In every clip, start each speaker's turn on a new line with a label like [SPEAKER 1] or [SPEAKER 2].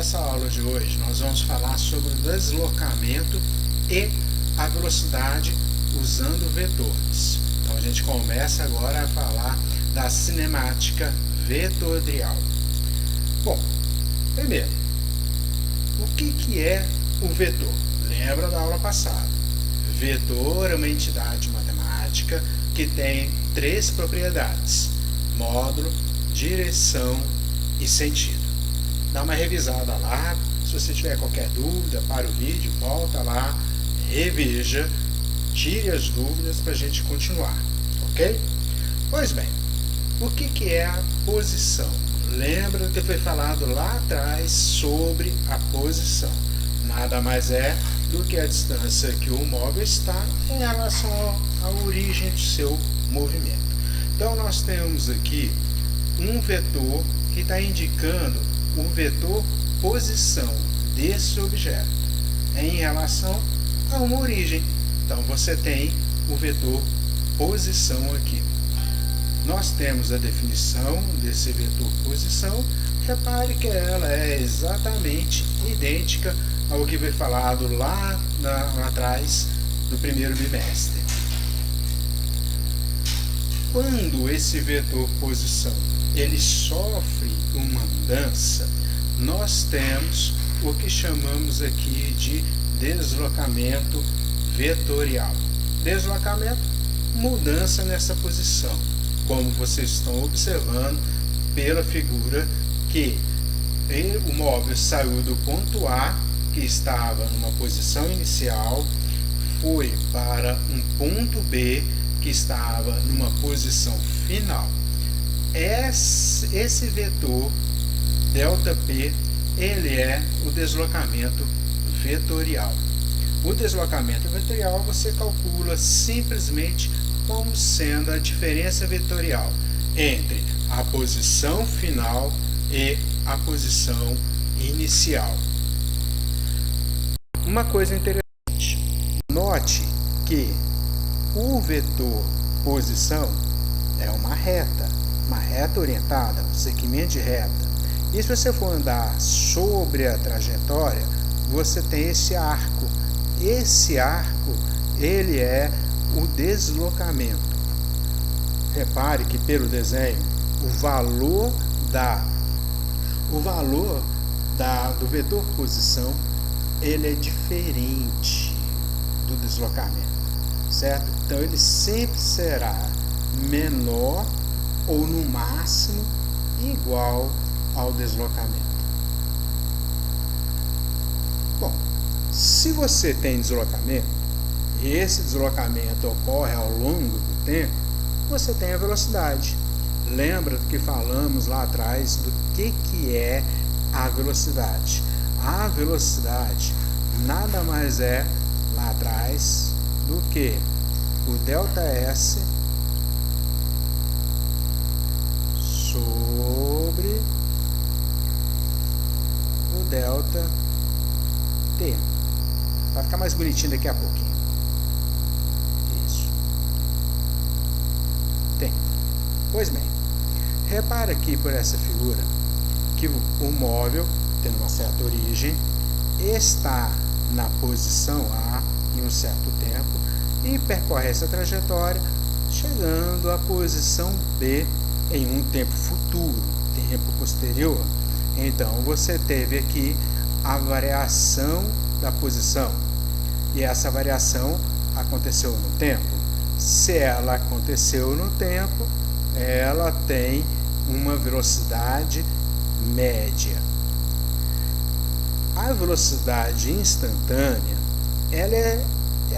[SPEAKER 1] Nessa aula de hoje nós vamos falar sobre o deslocamento e a velocidade usando vetores. Então a gente começa agora a falar da cinemática vetorial. Bom, primeiro, o que é o vetor? Lembra da aula passada? Vetor é uma entidade matemática que tem três propriedades: módulo, direção e sentido. Dá uma revisada lá, se você tiver qualquer dúvida, para o vídeo, volta lá, reveja, tire as dúvidas para a gente continuar, ok? Pois bem, o que é a posição? Lembra que foi falado lá atrás sobre a posição. Nada mais é do que a distância que o móvel está em relação à origem do seu movimento. Então nós temos aqui um vetor que está indicando o vetor posição desse objeto em relação a uma origem. Então você tem o vetor posição aqui. Nós temos a definição desse vetor posição. Repare que ela é exatamente idêntica ao que foi falado lá atrás do primeiro bimestre. Quando esse vetor posição ele sofre uma mudança, nós temos o que chamamos aqui de deslocamento vetorial. Deslocamento, mudança nessa posição, como vocês estão observando pela figura que o móvel saiu do ponto A, que estava numa posição inicial, foi para um ponto B, que estava numa posição final. Esse vetor ΔP, ele é o deslocamento vetorial. O deslocamento vetorial você calcula simplesmente como sendo a diferença vetorial entre a posição final e a posição inicial. Uma coisa interessante, note que o vetor posição é uma reta orientada, um segmento de reta. E se você for andar sobre a trajetória, você tem esse arco. Esse arco, ele é o deslocamento. Repare que pelo desenho, o valor do vetor posição, ele é diferente do deslocamento, certo? Então ele sempre será menor ou no máximo igual ao deslocamento. Bom, se você tem deslocamento e esse deslocamento ocorre ao longo do tempo, você tem a velocidade. Lembra do que falamos lá atrás do que é a velocidade? A velocidade nada mais é lá atrás do que o ΔS sobre o ΔT. Vai ficar mais bonitinho daqui a pouquinho. Isso. Tem. Pois bem, repara aqui por essa figura que o móvel, tendo uma certa origem, está na posição A em um certo tempo e percorre essa trajetória, chegando à posição B em um tempo futuro, tempo posterior. Então você teve aqui a variação da posição, e essa variação aconteceu no tempo. Se ela aconteceu no tempo, ela tem uma velocidade média. A velocidade instantânea, ela é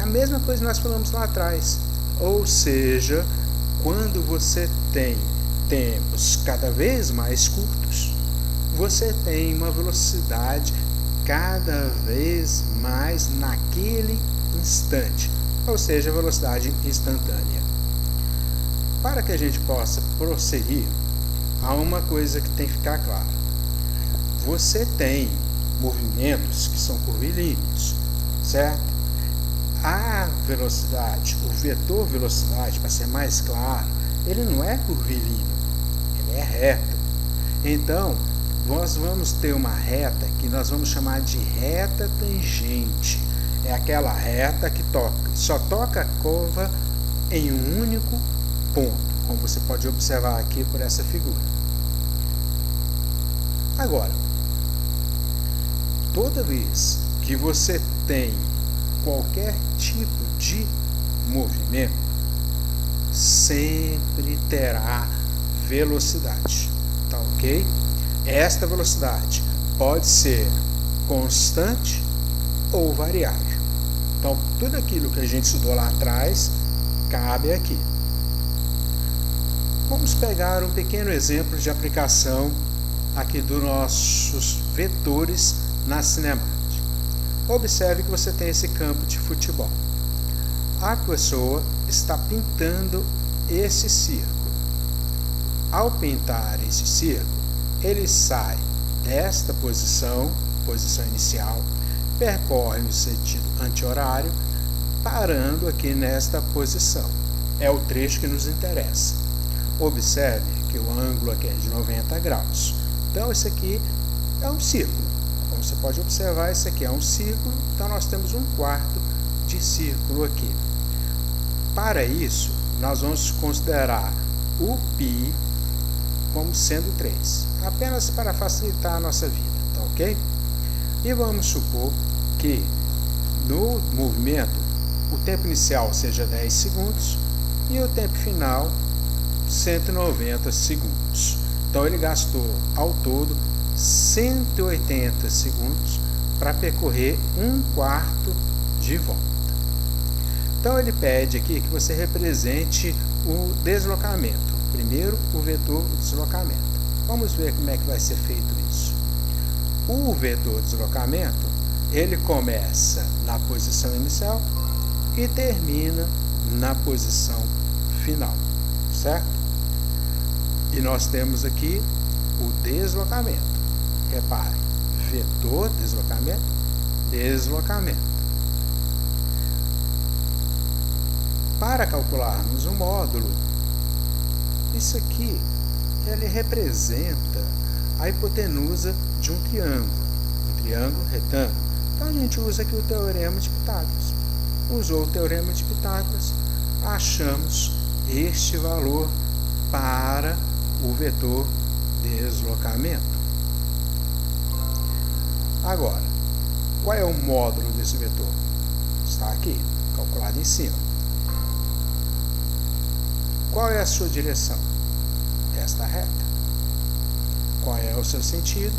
[SPEAKER 1] a mesma coisa que nós falamos lá atrás, ou seja, quando você tem tempos cada vez mais curtos, você tem uma velocidade cada vez mais naquele instante, ou seja, a velocidade instantânea. Para que a gente possa prosseguir, há uma coisa que tem que ficar clara. Você tem movimentos que são curvilíneos, certo? A velocidade, o vetor velocidade, para ser mais claro, ele não é curvilíneo, ele é reto. Então, nós vamos ter uma reta que nós vamos chamar de reta tangente. É aquela reta que só toca a curva em um único ponto, como você pode observar aqui por essa figura. Agora, toda vez que você tem qualquer tipo de movimento, sempre terá velocidade, tá ok? Esta velocidade pode ser constante ou variável. Então, tudo aquilo que a gente estudou lá atrás cabe aqui. Vamos pegar um pequeno exemplo de aplicação aqui dos nossos vetores na cinemática. Observe que você tem esse campo de futebol. A pessoa está pintando esse círculo. Ao pintar esse círculo, ele sai desta posição inicial, percorre no sentido anti-horário, parando aqui nesta posição. É o trecho que nos interessa. Observe que o ângulo aqui é de 90 graus. Então, esse aqui é um círculo. Como você pode observar, esse aqui é um círculo, então nós temos um quarto de círculo aqui. Para isso, nós vamos considerar o π como sendo 3, apenas para facilitar a nossa vida, tá ok? E vamos supor que no movimento o tempo inicial seja 10 segundos e o tempo final 190 segundos. Então ele gastou ao todo 180 segundos para percorrer um quarto de volta. Então ele pede aqui que você represente o deslocamento. Primeiro, o vetor deslocamento. Vamos ver como é que vai ser feito isso. O vetor deslocamento, ele começa na posição inicial e termina na posição final, certo? E nós temos aqui o deslocamento. Repare, vetor deslocamento, deslocamento. Para calcularmos o módulo, isso aqui ele representa a hipotenusa de um triângulo retângulo. Então a gente usa aqui o teorema de Pitágoras. Usou o teorema de Pitágoras, achamos este valor para o vetor deslocamento. Agora, qual é o módulo desse vetor? Está aqui, calculado em cima. Qual é a sua direção? Esta reta. Qual é o seu sentido?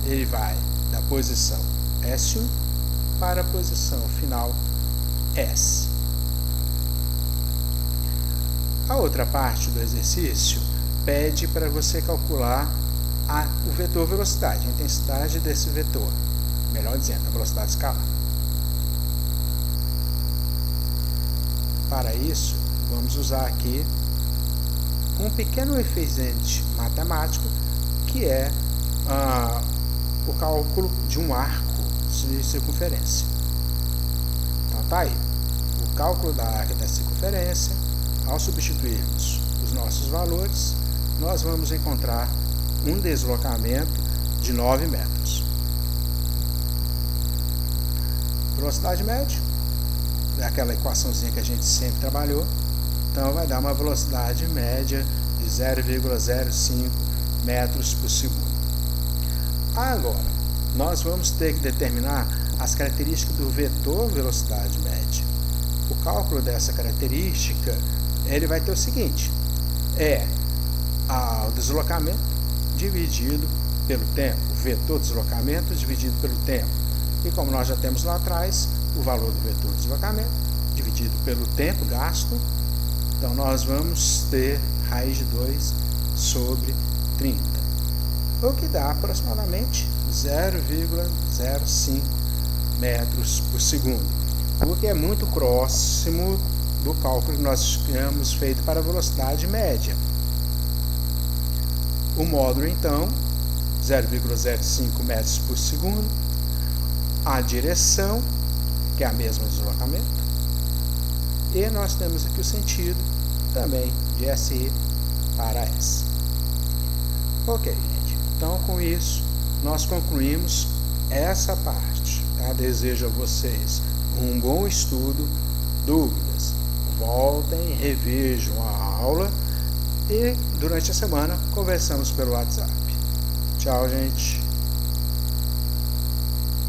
[SPEAKER 1] Ele vai da posição S1 para a posição final S. A outra parte do exercício pede para você calcular o vetor velocidade, a intensidade desse vetor. Melhor dizendo, a velocidade escalar. Para isso, vamos usar aqui um pequeno efeito matemático, que é o cálculo de um arco de circunferência. Então tá aí, o cálculo da arco da circunferência. Ao substituirmos os nossos valores, nós vamos encontrar um deslocamento de 9 metros. Velocidade média é aquela equaçãozinha que a gente sempre trabalhou, então vai dar uma velocidade média de 0,05 metros por segundo. Agora, nós vamos ter que determinar as características do vetor velocidade média. O cálculo dessa característica, ele vai ter o seguinte, o deslocamento dividido pelo tempo, o vetor deslocamento dividido pelo tempo. E como nós já temos lá atrás, o valor do vetor deslocamento dividido pelo tempo gasto, então nós vamos ter raiz de 2 sobre 30, o que dá aproximadamente 0,05 metros por segundo, o que é muito próximo do cálculo que nós tínhamos feito para a velocidade média. O módulo, então, 0,05 metros por segundo, a direção, que é a mesma deslocamento, e nós temos aqui o sentido também de SI para S. Ok, gente. Então, com isso, nós concluímos essa parte. Tá? Desejo a vocês um bom estudo. Dúvidas, voltem, revejam a aula e durante a semana conversamos pelo WhatsApp. Tchau, gente.